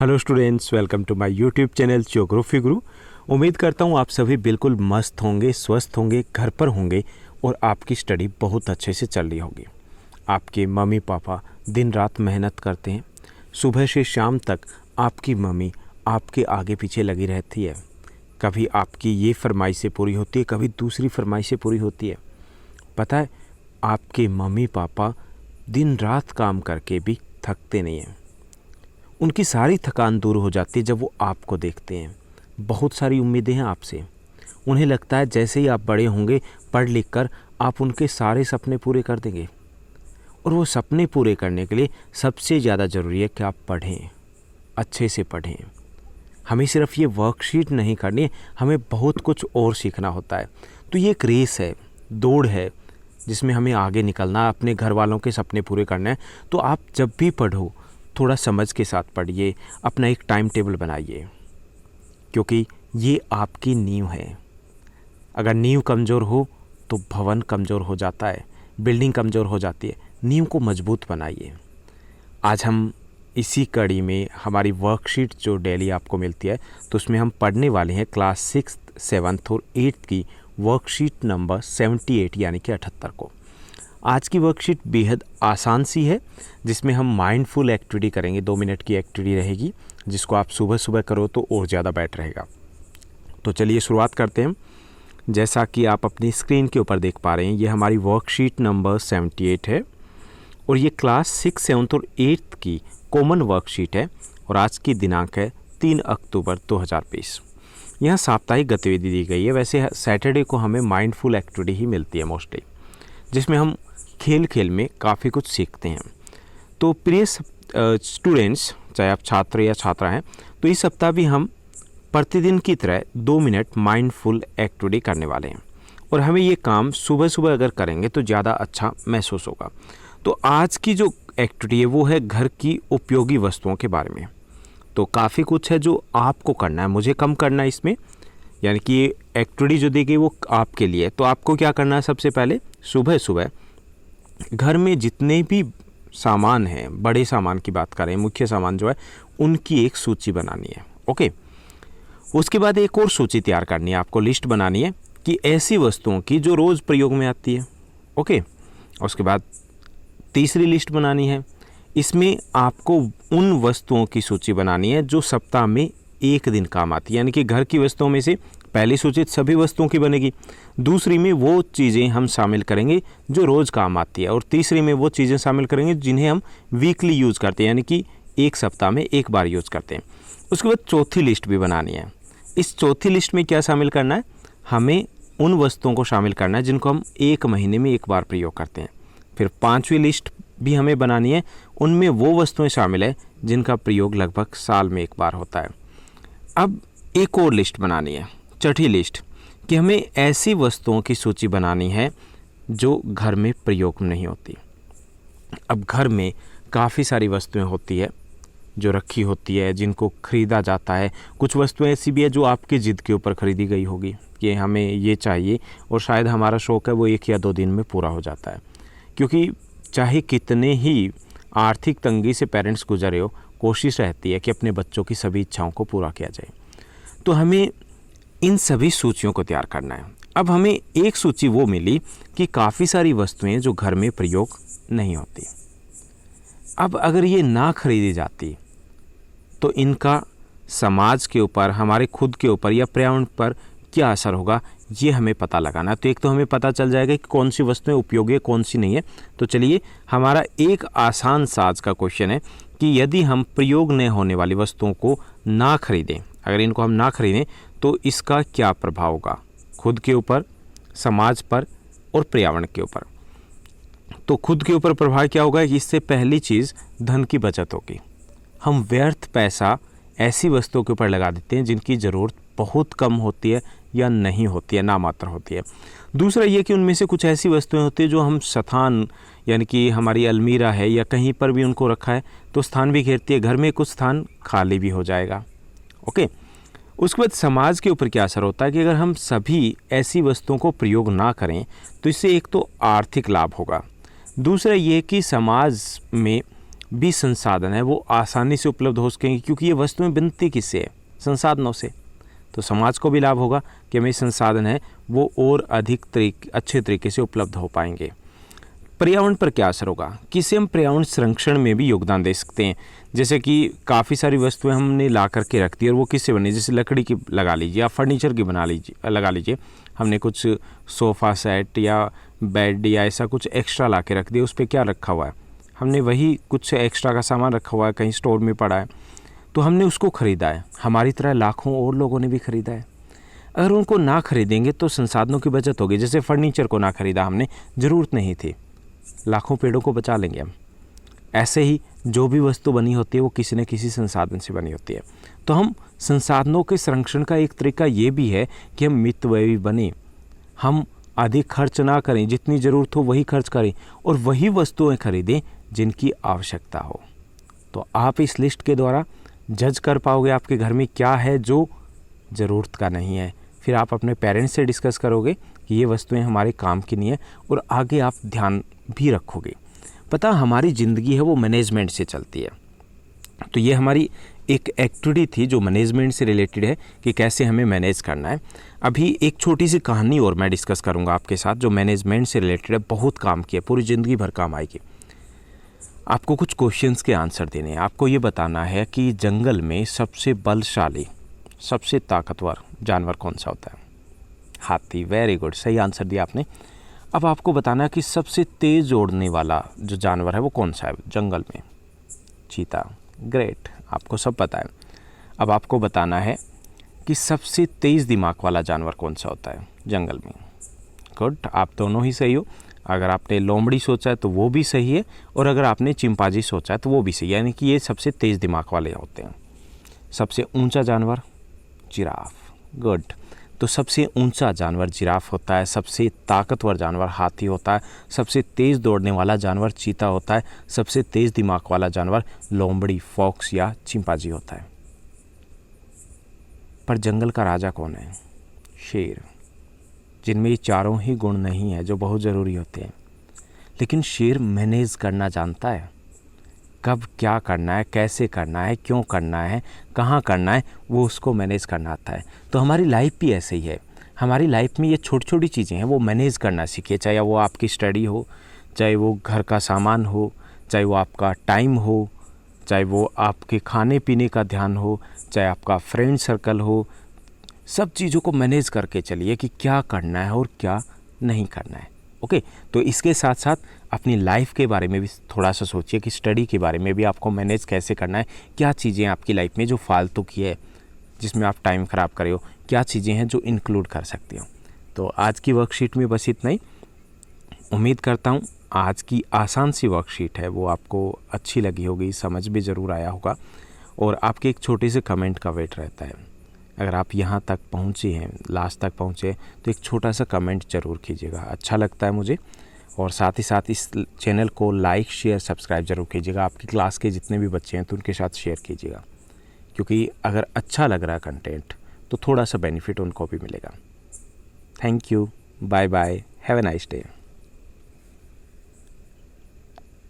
Hello students, welcome to my YouTube channel geography guru. उम्मीद करता हूँ आप सभी बिल्कुल मस्त होंगे, स्वस्थ होंगे, घर पर होंगे और आपकी स्टडी बहुत अच्छे से चल रही होगी। आपके मम्मी पापा दिन रात मेहनत करते हैं। सुबह से शाम तक आपकी मम्मी आपके आगे पीछे लगी रहती है। कभी आपकी ये फरमाइशें पूरी होती है, कभी दूसरी फरमाइशें पूरी होती है। पता है, आपके मम्मी पापा दिन रात काम करके भी थकते नहीं हैं। उनकी सारी थकान दूर हो जाती है जब वो आपको देखते हैं। बहुत सारी उम्मीदें हैं आपसे। उन्हें लगता है जैसे ही आप बड़े होंगे, पढ़ लिख कर आप उनके सारे सपने पूरे कर देंगे। और वो सपने पूरे करने के लिए सबसे ज़्यादा ज़रूरी है कि आप पढ़ें, अच्छे से पढ़ें। हमें सिर्फ ये वर्कशीट नहीं करनी है, हमें बहुत कुछ और सीखना होता है। तो ये एक रेस है, दौड़ है, जिसमें हमें आगे निकलना, अपने घर वालों के सपने पूरे करना है। तो आप जब भी पढ़ो थोड़ा समझ के साथ पढ़िए, अपना एक टाइम टेबल बनाइए, क्योंकि ये आपकी नींव है। अगर नींव कमज़ोर हो तो भवन कमज़ोर हो जाता है, बिल्डिंग कमज़ोर हो जाती है। नींव को मजबूत बनाइए। आज हम इसी कड़ी में हमारी वर्कशीट जो डेली आपको मिलती है, तो उसमें हम पढ़ने वाले हैं क्लास 6, 7 और 8 की वर्कशीट नंबर 78 यानी कि 78 को। आज की वर्कशीट बेहद आसान सी है, जिसमें हम माइंडफुल एक्टिविटी करेंगे। 2 मिनट की एक्टिविटी रहेगी, जिसको आप सुबह सुबह करो तो और ज़्यादा बेटर रहेगा। तो चलिए शुरुआत करते हैं। जैसा कि आप अपनी स्क्रीन के ऊपर देख पा रहे हैं, ये हमारी वर्कशीट नंबर 78 है और ये क्लास 6, 7 और 8 की कॉमन वर्कशीट है। और आज की दिनांक है 3 अक्टूबर 2020। यहाँ साप्ताहिक गतिविधि दी गई है। वैसे सैटरडे को हमें माइंडफुल एक्टिविटी ही मिलती है मोस्टली, जिसमें हम खेल खेल में काफ़ी कुछ सीखते हैं। तो प्रिय स्टूडेंट्स, चाहे आप छात्र या छात्रा हैं, तो इस सप्ताह भी हम प्रतिदिन की तरह 2 मिनट माइंडफुल एक्टिविटी करने वाले हैं। और हमें ये काम सुबह सुबह अगर करेंगे तो ज़्यादा अच्छा महसूस होगा। तो आज की जो एक्टिविटी है वो है घर की उपयोगी वस्तुओं के बारे में। तो काफ़ी कुछ है जो आपको करना है, मुझे कम करना है इसमें। यानी कि ये एक्टिविटी जो दी गई वो आपके लिए है। तो आपको क्या करना है, सबसे पहले सुबह सुबह घर में जितने भी सामान हैं, बड़े सामान की बात करें, मुख्य सामान जो है, उनकी एक सूची बनानी है। ओके। उसके बाद एक और सूची तैयार करनी है, आपको लिस्ट बनानी है कि ऐसी वस्तुओं की जो रोज़ प्रयोग में आती है। ओके। उसके बाद तीसरी लिस्ट बनानी है। इसमें आपको उन वस्तुओं की सूची बनानी है जो सप्ताह में एक दिन काम आती है। यानी कि घर की वस्तुओं में से पहली सूची सभी वस्तुओं की बनेगी, दूसरी में वो चीज़ें हम शामिल करेंगे जो रोज़ काम आती है, और तीसरी में वो चीज़ें शामिल करेंगे जिन्हें हम वीकली यूज़ करते हैं, यानी कि एक सप्ताह में एक बार यूज़ करते हैं। उसके बाद चौथी लिस्ट भी बनानी है। इस चौथी लिस्ट में क्या शामिल करना है, हमें उन वस्तुओं को शामिल करना है जिनको हम एक महीने में एक बार प्रयोग करते हैं। फिर 5वीं लिस्ट भी हमें बनानी है, उनमें वो वस्तुएँ शामिल है जिनका प्रयोग लगभग साल में एक बार होता है। अब एक और लिस्ट बनानी है, छठी लिस्ट, कि हमें ऐसी वस्तुओं की सूची बनानी है जो घर में प्रयोग नहीं होती। अब घर में काफ़ी सारी वस्तुएं होती है जो रखी होती है, जिनको ख़रीदा जाता है। कुछ वस्तुएं ऐसी भी है जो आपकी ज़िद के ऊपर ख़रीदी गई होगी कि हमें ये चाहिए, और शायद हमारा शौक़ है वो 1 या 2 दिन में पूरा हो जाता है। क्योंकि चाहे कितने ही आर्थिक तंगी से पेरेंट्स गुजरे हो, कोशिश रहती है कि अपने बच्चों की सभी इच्छाओं को पूरा किया जाए। तो हमें इन सभी सूचियों को तैयार करना है। अब हमें एक सूची वो मिली कि काफ़ी सारी वस्तुएं जो घर में प्रयोग नहीं होती। अब अगर ये ना खरीदी जाती तो इनका समाज के ऊपर, हमारे खुद के ऊपर या पर्यावरण पर क्या असर होगा, ये हमें पता लगाना है। तो एक तो हमें पता चल जाएगा कि कौन सी वस्तुएं उपयोगी है, कौन सी नहीं है। तो चलिए, हमारा एक आसान सा आज का क्वेश्चन है कि यदि हम प्रयोग न होने वाली वस्तुओं को ना खरीदें, अगर इनको हम ना खरीदें तो इसका क्या प्रभाव होगा खुद के ऊपर, समाज पर और पर्यावरण के ऊपर। तो खुद के ऊपर प्रभाव क्या होगा, इससे पहली चीज़ धन की बचत होगी। हम व्यर्थ पैसा ऐसी वस्तुओं के ऊपर लगा देते हैं जिनकी ज़रूरत बहुत कम होती है या नहीं होती है, नामात्र होती है। दूसरा ये कि उनमें से कुछ ऐसी वस्तुएं होती है जो हम स्थान, यानी कि हमारी अलमीरा है या कहीं पर भी उनको रखा है तो स्थान भी घेरती है, घर में कुछ स्थान खाली भी हो जाएगा। ओके। उसके बाद समाज के ऊपर क्या असर होता है कि अगर हम सभी ऐसी वस्तुओं को प्रयोग ना करें तो इससे एक तो आर्थिक लाभ होगा, दूसरा ये कि समाज में भी संसाधन है वो आसानी से उपलब्ध हो सकेंगे, क्योंकि ये वस्तुएं बनती किससे है? संसाधनों से। तो समाज को भी लाभ होगा कि हमें संसाधन है वो और अधिक अच्छे तरीके से उपलब्ध हो पाएंगे। पर्यावरण पर क्या असर होगा? किसे हम पर्यावरण संरक्षण में भी योगदान दे सकते हैं। जैसे कि काफ़ी सारी वस्तुएं हमने ला करके रख दी और वो किससे बनी, जैसे लकड़ी की लगा लीजिए या फर्नीचर की लगा लीजिए। हमने कुछ सोफ़ा सेट या बेड या ऐसा कुछ एक्स्ट्रा ला के रख दिया, उस पर क्या रखा हुआ है? हमने वही कुछ एक्स्ट्रा का सामान रखा हुआ है, कहीं स्टोर में पड़ा है, तो हमने उसको ख़रीदा है। हमारी तरह लाखों और लोगों ने भी ख़रीदा है। अगर उनको ना खरीदेंगे तो संसाधनों की बचत होगी। जैसे फर्नीचर को ना खरीदा हमने, ज़रूरत नहीं थी, लाखों पेड़ों को बचा लेंगे हम। ऐसे ही जो भी वस्तु बनी होती है वो किसी न किसी संसाधन से बनी होती है। तो हम संसाधनों के संरक्षण का एक तरीका ये भी है कि हम मितव्ययी बने, हम अधिक खर्च ना करें, जितनी ज़रूरत हो वही खर्च करें और वही वस्तुएं खरीदें जिनकी आवश्यकता हो। तो आप इस लिस्ट के द्वारा जज कर पाओगे आपके घर में क्या है जो ज़रूरत का नहीं है। फिर आप अपने पेरेंट्स से डिस्कस करोगे कि ये वस्तुएं हमारे काम की नहीं है और आगे आप ध्यान भी रखोगे। पता हमारी ज़िंदगी है वो मैनेजमेंट से चलती है। तो ये हमारी एक एक्टिविटी थी जो मैनेजमेंट से रिलेटेड है कि कैसे हमें मैनेज करना है। अभी एक छोटी सी कहानी और मैं डिस्कस करूँगा आपके साथ जो मैनेजमेंट से रिलेटेड है, बहुत काम की है, पूरी ज़िंदगी भर काम आएगी। आपको कुछ क्वेश्चंस के आंसर देने हैं। आपको ये बताना है कि जंगल में सबसे बलशाली, सबसे ताकतवर जानवर कौन सा होता है? हाथी। वेरी गुड, सही आंसर दिया आपने। अब आपको बताना है कि सबसे तेज़ दौड़ने वाला जो जानवर है वो कौन सा है जंगल में? चीता। ग्रेट, आपको सब पता है। अब आपको बताना है कि सबसे तेज़ दिमाग वाला जानवर कौन सा होता है जंगल में? गुड, आप दोनों ही सही हो। अगर आपने लोमड़ी सोचा है तो वो भी सही है और अगर आपने चिंपांजी सोचा है तो वो भी सही है, यानी कि ये सबसे तेज़ दिमाग वाले होते हैं। सबसे ऊंचा जानवर? जिराफ। गुड, तो सबसे ऊंचा जानवर जिराफ होता है, सबसे ताकतवर जानवर हाथी होता है, सबसे तेज़ दौड़ने वाला जानवर चीता होता है, सबसे तेज़ दिमाग वाला जानवर लोमड़ी, फॉक्स या चिंपांजी होता है। पर जंगल का राजा कौन है? शेर, जिनमें ये चारों ही गुण नहीं है जो बहुत ज़रूरी होते हैं। लेकिन शेर मैनेज करना जानता है, कब क्या करना है, कैसे करना है, क्यों करना है, कहाँ करना है, वो उसको मैनेज करना आता है। तो हमारी लाइफ भी ऐसे ही है। हमारी लाइफ में ये छोटी छोटी चीज़ें हैं वो मैनेज करना सीखिए, चाहे वो आपकी स्टडी हो, चाहे वो घर का सामान हो, चाहे वो आपका टाइम हो, चाहे वो आपके खाने पीने का ध्यान हो, चाहे आपका फ्रेंड सर्कल हो। सब चीज़ों को मैनेज करके चलिए कि क्या करना है और क्या नहीं करना है। ओके, तो इसके साथ साथ अपनी लाइफ के बारे में भी थोड़ा सा सोचिए कि स्टडी के बारे में भी आपको मैनेज कैसे करना है। क्या चीज़ें आपकी लाइफ में जो फालतू की है, जिसमें आप टाइम ख़राब करे हो, क्या चीज़ें हैं जो इंक्लूड कर सकते हो। तो आज की वर्कशीट में बस इतना ही। उम्मीद करता हूँ आज की आसान सी वर्कशीट है वो आपको अच्छी लगी होगी, समझ भी ज़रूर आया होगा और आपके एक छोटे से कमेंट का वेट रहता है। अगर आप यहाँ तक पहुँचे हैं, लास्ट तक पहुँचे, तो एक छोटा सा कमेंट ज़रूर कीजिएगा, अच्छा लगता है मुझे। और साथ ही साथ इस चैनल को लाइक, शेयर, सब्सक्राइब ज़रूर कीजिएगा। आपकी क्लास के जितने भी बच्चे हैं तो उनके साथ शेयर कीजिएगा, क्योंकि अगर अच्छा लग रहा है कंटेंट तो थोड़ा सा बेनिफिट उनको भी मिलेगा। Thank you, bye bye, have a nice day.